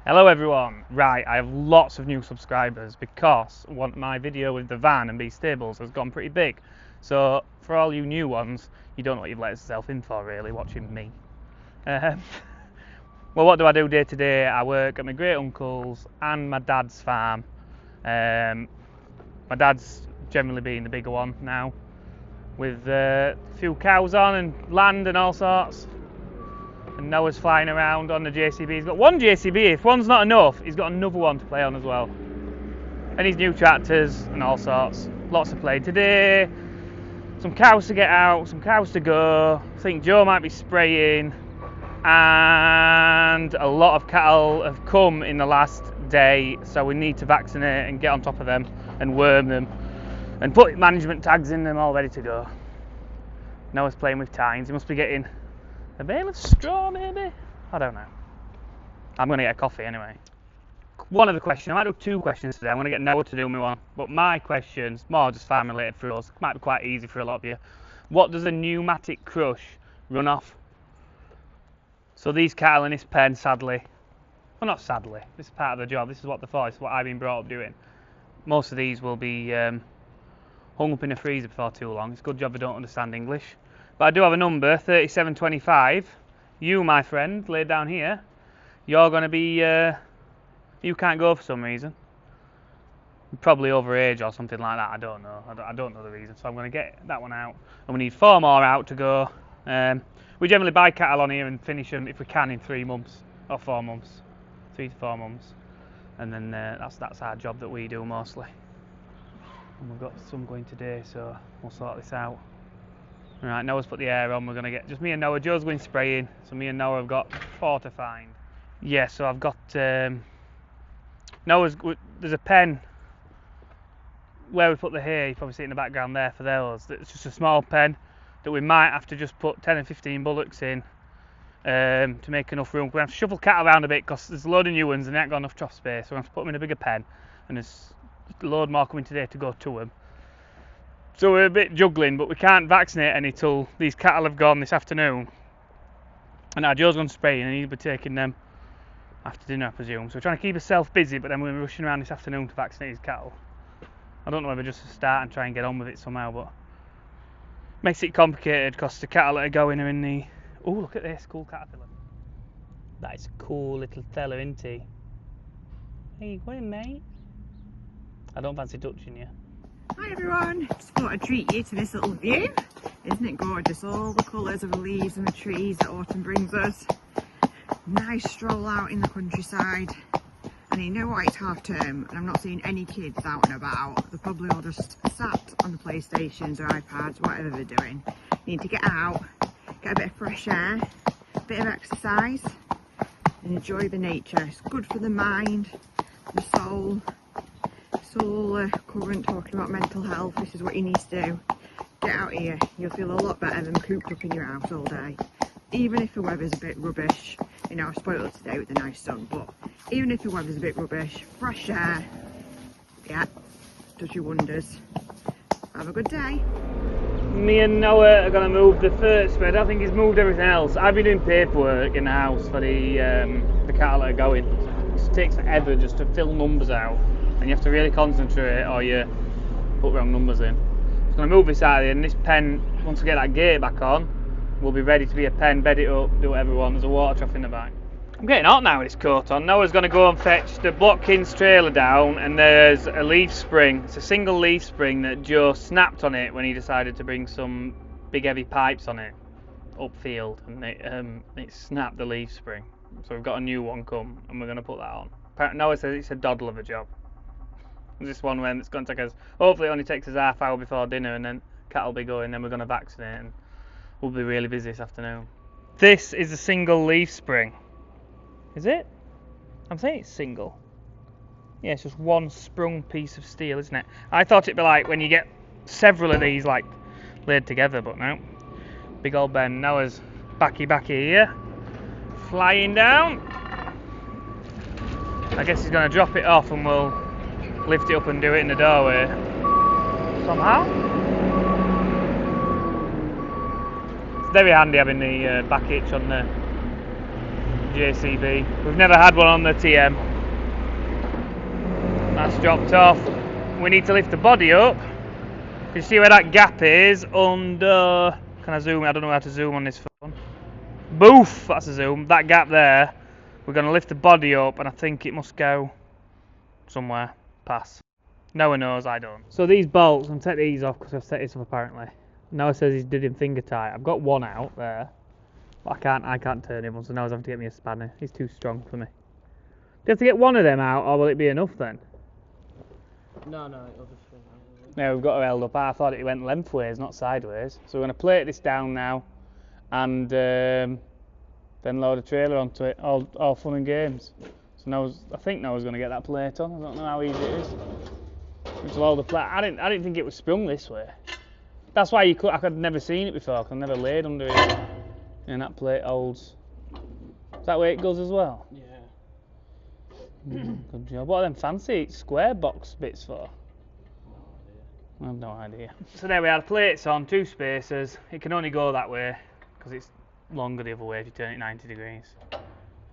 Hello everyone. Right, I have lots of new subscribers because my video with the van and Bee Stables has gone pretty big. So for all you new ones, you don't know what you've let yourself in for really, watching me. Well, what do I do day to day? I work at my great uncle's and my dad's farm. My dad's generally being the bigger one now, with a few cows on and land and all sorts. And Noah's flying around on the JCB. He's got one JCB. If one's not enough, he's got another one to play on as well. And his new tractors and all sorts. Lots to play today. Some cows to get out, some cows to go. I think Joe might be spraying. And a lot of cattle have come in the last day, so we need to vaccinate and get on top of them and worm them and put management tags in them, all ready to go. Noah's playing with tines. He must be getting a bale of straw, maybe? I don't know. I'm going to get a coffee anyway. One of the questions, I might do two questions today. I'm going to get Noah to do me one. But my question's more just farm related for us. Might be quite easy for a lot of you. What does a pneumatic crush run off? So these cattle in this pen, sadly, well, not sadly, this is part of the job. This is what they're for. This is what I've been brought up doing. Most of these will be hung up in a freezer before too long. It's a good job I don't understand English. But I do have a number, 3725. You, my friend, laid down here, you're going to be, you can't go for some reason. You're probably overage or something like that, I don't know. I don't know the reason, so I'm going to get that one out. And we need 4 more out to go. We generally buy cattle on here and finish them, if we can, in 3 months or 4 months. 3 to 4 months. And then that's our job that we do mostly. And we've got some going today, so we'll sort this out. Right, Noah's put the air on. We're going to get just me and Noah. Joe's going spraying, so me and Noah have got 4 to find. Yeah, so I've got Noah's. There's a pen where we put the hay. You probably see it in the background there for those. It's just a small pen that we might have to just put 10 and 15 bullocks in to make enough room. We have to shuffle cattle around a bit because there's a load of new ones and they ain't got enough trough space. So we have to put them in a bigger pen, and there's a load more coming today to go to them. So we're a bit juggling, but we can't vaccinate any till these cattle have gone this afternoon. And now Joe's gone spraying and he'll be taking them after dinner, I presume. So we're trying to keep ourselves busy, but then we're rushing around this afternoon to vaccinate his cattle. I don't know whether just to start and try and get on with it somehow, but makes it complicated because the cattle that are going are in the... Oh, look at this cool caterpillar. That is a cool little fella, isn't he? Hey, go in, mate. I don't fancy touching you. Hi everyone, just thought I'd treat you to this little view. Isn't it gorgeous? All the colours of the leaves and the trees that autumn brings us. Nice stroll out in the countryside. And you know what, it's half term and I'm not seeing any kids out and about. They're probably all just sat on the PlayStations or iPads, whatever they're doing. You need to get out, get a bit of fresh air, a bit of exercise and enjoy the nature. It's good for the mind, the soul. It's all current talking about mental health. This is what you need to do. Get out here, you'll feel a lot better than cooped up in your house all day. Even if the weather's a bit rubbish, you know, I spoiled it today with the nice sun, but even if the weather's a bit rubbish, fresh air, yeah, does you wonders. Have a good day. Me and Noah are going to move the first spread. I think he's moved everything else. I've been doing paperwork in the house for the cattle that are going. It takes forever just to fill numbers out. And you have to really concentrate or you put wrong numbers in. So I'm going to move this out of here, and this pen, once we get that gate back on, will be ready to be a pen, bed it up, do whatever we want. There's a water trough in the back. I'm getting hot now with this coat on. Noah's going to go and fetch the Blockins trailer down, and there's a leaf spring. It's a single leaf spring that Joe snapped on it when he decided to bring some big heavy pipes on it upfield, and it snapped the leaf spring. So we've got a new one come, and we're going to put that on. Noah says it's a doddle of a job. This one when it's going to take us, hopefully it only takes us half hour before dinner, and then cattle will be going, then we're going to vaccinate and we'll be really busy this afternoon. This is a single leaf spring. Is it? I'm saying it's single. Yeah, it's just one sprung piece of steel, isn't it? I thought it'd be like when you get several of these like laid together, but no. Big old Ben. Noah's backy here. Flying down. I guess he's going to drop it off and we'll lift it up and do it in the doorway somehow. It's very handy having the back hitch on the JCB. We've never had one on the TM. That's dropped off. We need to lift the body up. You see where that gap is under... Can I zoom? I don't know how to zoom on this phone. Boof! That's a zoom. That gap there. We're going to lift the body up, and I think it must go somewhere. Pass. No one knows, I don't. So these bolts, I'm taking these off because I've set this up apparently. Noah says he's did him finger tight. I've got one out there, but I can't turn him on, so Noah's having to get me a spanner. He's too strong for me. Do you have to get one of them out, or will it be enough then? No, it'll just swing out. Yeah, we've got her held up. I thought it went lengthways, not sideways. So we're going to plate this down now, and then load a trailer onto it. All fun and games. So I think Noah's going to get that plate on. I don't know how easy it is. Just load the plate. I didn't think it was sprung this way. That's why I could never seen it before. Cause I've never laid under it. And that plate holds. Is that way it goes as well? Yeah. Good job. What are them fancy square box bits for? I have no idea. So there we are, the plates on, 2 spacers. It can only go that way because it's longer the other way if you turn it 90 degrees.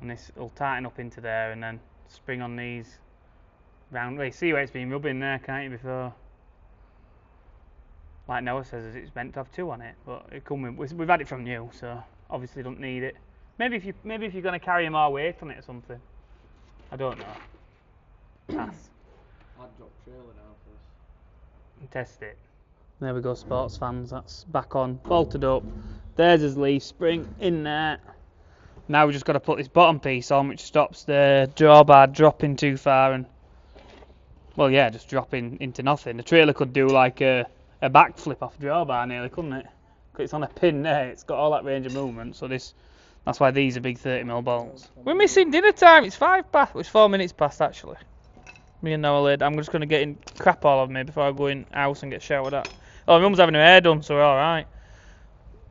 And this will tighten up into there and then spring on these round. Well, you see where it's been rubbing there, can't you, before? Like Noah says, it's meant to have 2 on it, but we've had it from new, so obviously don't need it. Maybe if you're going to carry more weight on it or something. I don't know. Pass. I'd drop trailer now first. And test it. There we go, sports fans. That's back on, bolted up. There's his leaf spring in there. Now we've just got to put this bottom piece on, which stops the drawbar dropping too far and, well, yeah, just dropping into nothing. The trailer could do like a backflip off drawbar nearly, couldn't it? Because it's on a pin there. It's got all that range of movement. So that's why these are big 30mm bolts. We're missing dinner time. It's 5 past. It's 4 minutes past actually. Me and Noah laid. I'm just going to get in crap all over me before I go in house and get showered at. Oh, my mum's having her hair done, so we're all right.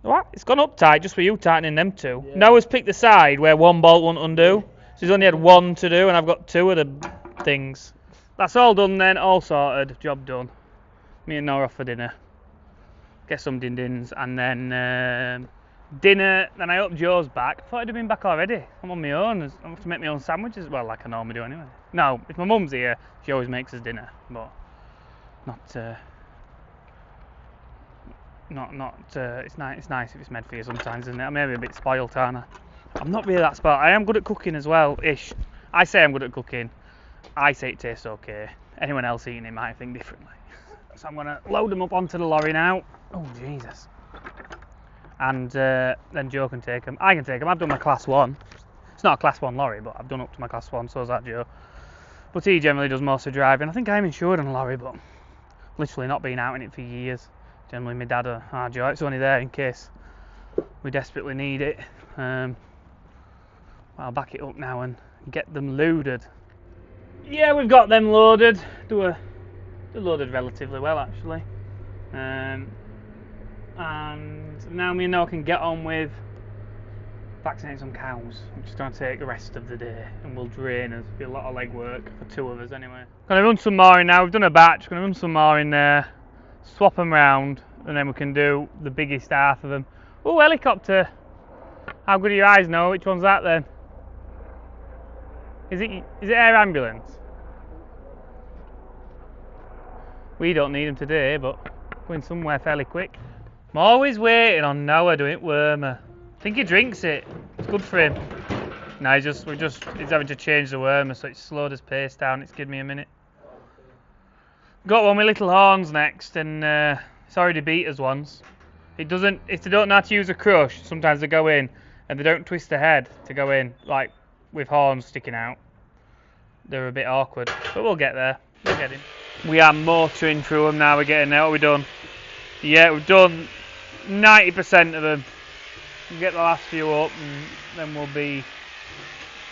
What? It's gone up tight just for you tightening them 2. Yeah. Noah's picked the side where 1 bolt won't undo. So he's only had 1 to do, and I've got 2 of the things. That's all done then, all sorted, job done. Me and Noah off for dinner. Get some din-dins, and then dinner. Then I hope Joe's back. I thought he'd have been back already. I'm on my own. I have to make my own sandwiches. Well, like I normally do anyway. No, if my mum's here, she always makes us dinner, but it's nice if it's made for you sometimes, isn't it? I'm maybe a bit spoilt, aren't I? I'm not really that spoilt. I am good at cooking as well, ish. I say I'm good at cooking. I say it tastes okay. Anyone else eating it might think differently. So I'm going to load them up onto the lorry now. Oh, Jesus. And then Joe can take them. I can take them. I've done my class 1. It's not a class 1 lorry, but I've done up to my class 1, so is that Joe. But he generally does most of the driving. I think I'm insured on a lorry, but literally not been out in it for years. Generally my dad or Joe, it's only there in case we desperately need it. I'll back it up now and get them loaded. Yeah, we've got them loaded. They're loaded relatively well actually. And now me and Noah can get on with vaccinating some cows, which is going to take the rest of the day, and will drain us. Be a lot of leg work for 2 of us anyway. Gonna run some more in now. We've done a batch. Gonna run some more in there, swap them round, and then we can do the biggest half of them. Oh, helicopter! How good are your eyes, Noah? Which one's that then? Is it air ambulance? We don't need them today, but going somewhere fairly quick. I'm always waiting on Noah doing it wormer. I think he drinks it. It's good for him. No, he's having to change the wormer, so it's slowed his pace down. It's given me a minute. Got one with little horns next, and it's already beat us once. If they don't know how to use a crush, sometimes they go in, and they don't twist the head to go in, like with horns sticking out. They're a bit awkward, but we'll get there. We'll get him. We are motoring through them now. We're getting there. What have we done? Yeah, we've done 90% of them. We'll get the last few up, and then we'll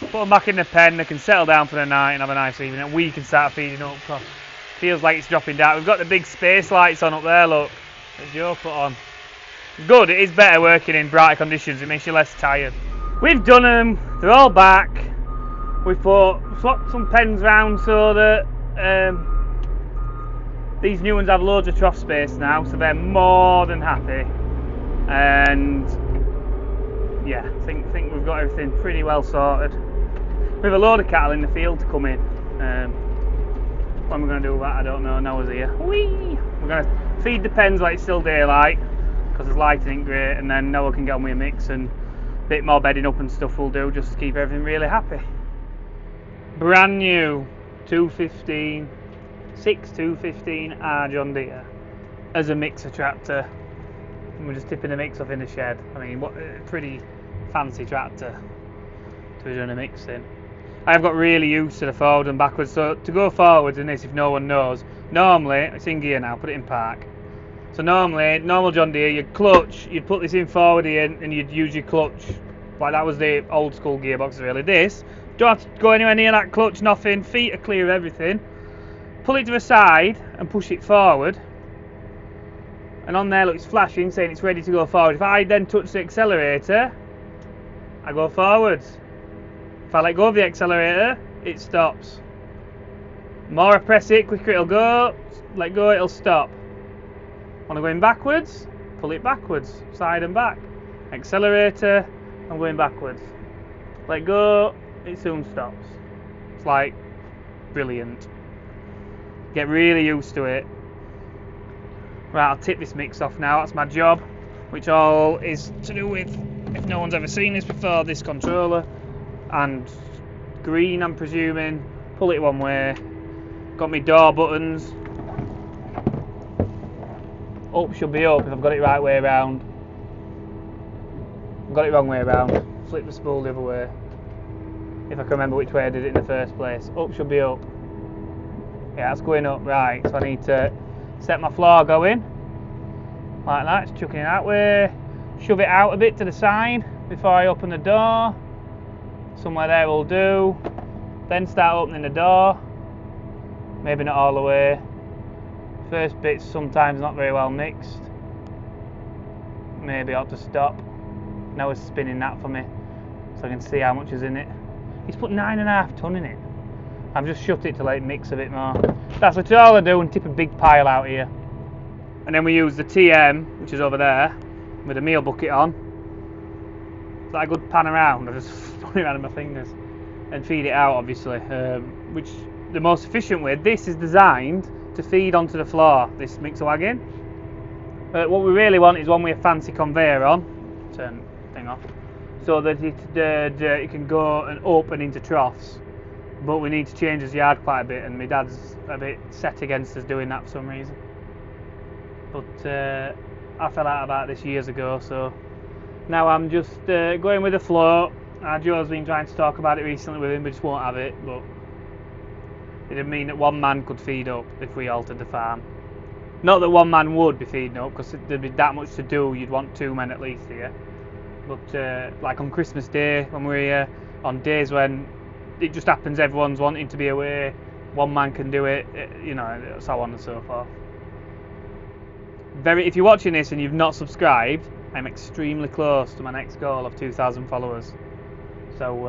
put them back in the pen. They can settle down for the night and have a nice evening, and we can start feeding up. Cause it feels like it's dropping down. We've got the big space lights on up there. Look, that Joe put on. Good. It is better working in brighter conditions. It makes you less tired. We've done them. They're all back. We've swapped some pens round so that these new ones have loads of trough space now, so they're more than happy. And yeah, I think we've got everything pretty well sorted. We have a load of cattle in the field to come in. When we're going to do that, I don't know. Noah's here. Whee! We're going to feed the pens while it's still daylight, because the lighting ain't great, and then Noah can get on with a mix, and a bit more bedding up and stuff will do, just to keep everything really happy. Brand new 215, 215R John Deere as a mixer tractor. And we're just tipping the mix off in the shed. I mean, what a pretty fancy tractor to be doing a mix in. I've got really used to the forward and backwards, so to go forwards in this, if no one knows, normally, it's in gear now, put it in park. So normally, normal John Deere, you'd clutch, you'd put this in forward here and you'd use your clutch. Like that was the old school gearbox really. This, don't have to go anywhere near that clutch, nothing, feet are clear of everything. Pull it to the side and push it forward. And on there, look, it's flashing, saying it's ready to go forward. If I then touch the accelerator, I go forwards. If I let go of the accelerator, it stops. The more I press it, quicker it'll go. Let go, it'll stop. Want to go in backwards? Pull it backwards, side and back. Accelerator, I'm going backwards. Let go, it soon stops. It's like brilliant. Get really used to it. Right, I'll tip this mix off now. That's my job, which all is to do with, if no one's ever seen this before, this controller and green, I'm presuming. Pull it one way. Got my door buttons. Up should be up if I've got it right way around. I've got it wrong way around. Flip the spool the other way. If I can remember which way I did it in the first place. Up should be up. Yeah, that's going up, right. So I need to set my floor going. Like that, it's chucking it that way. Shove it out a bit to the side before I open the door. Somewhere there will do. Then start opening the door. Maybe not all the way. First bit's sometimes not very well mixed. Maybe I ought to stop. Now it's spinning that for me, so I can see how much is in it. He's put 9.5 ton in it. I've just shut it to let it mix a bit more. That's what all I do, and tip a big pile out here. And then we use the TM, which is over there, with a meal bucket on. Is that a good pan around? I just spun it around with my fingers. And feed it out, obviously. Which, the most efficient way, this is designed to feed onto the floor, this mixer wagon. What we really want is one with a fancy conveyor on. Turn the thing off. So that it can go and open into troughs. But we need to change his yard quite a bit, and my dad's a bit set against us doing that for some reason. But I fell out about this years ago, so now I'm just going with the flow. Joe's been trying to talk about it recently with him, but just won't have it. But it didn't mean that one man could feed up if we altered the farm. Not that one man would be feeding up, because there'd be that much to do, you'd want 2 men at least here. But like on Christmas Day, when we're here, on days when it just happens everyone's wanting to be away, one man can do it, you know, so on and so forth. If you're watching this and you've not subscribed, I'm extremely close to my next goal of 2,000 followers. So,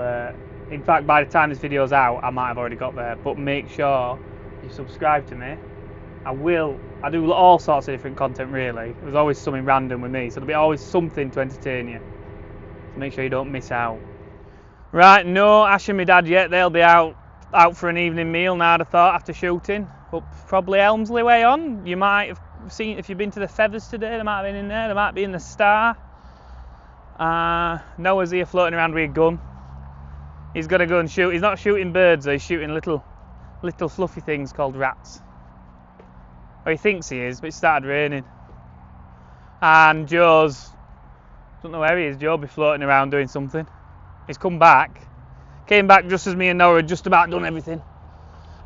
in fact, by the time this video's out, I might have already got there. But make sure you subscribe to me. I do all sorts of different content, really. There's always something random with me, so there'll be always something to entertain you. So make sure you don't miss out. Right, no Ash and my dad yet. They'll be out for an evening meal now, I'd have thought, after shooting. Up probably Elmsley way on. You might have seen, if you've been to the Feathers today, they might have been in there. They might be in the Star. Noah's here floating around with a gun. He's got to go and shoot. He's not shooting birds though, he's shooting little fluffy things called rats. Or he thinks he is, but it started raining. And Joe's, don't know where he is, Joe be floating around doing something. He's come back. Came back just as me and Noah had just about done everything.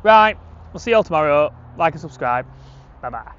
Right, we'll see you all tomorrow. Like and subscribe. Bye bye.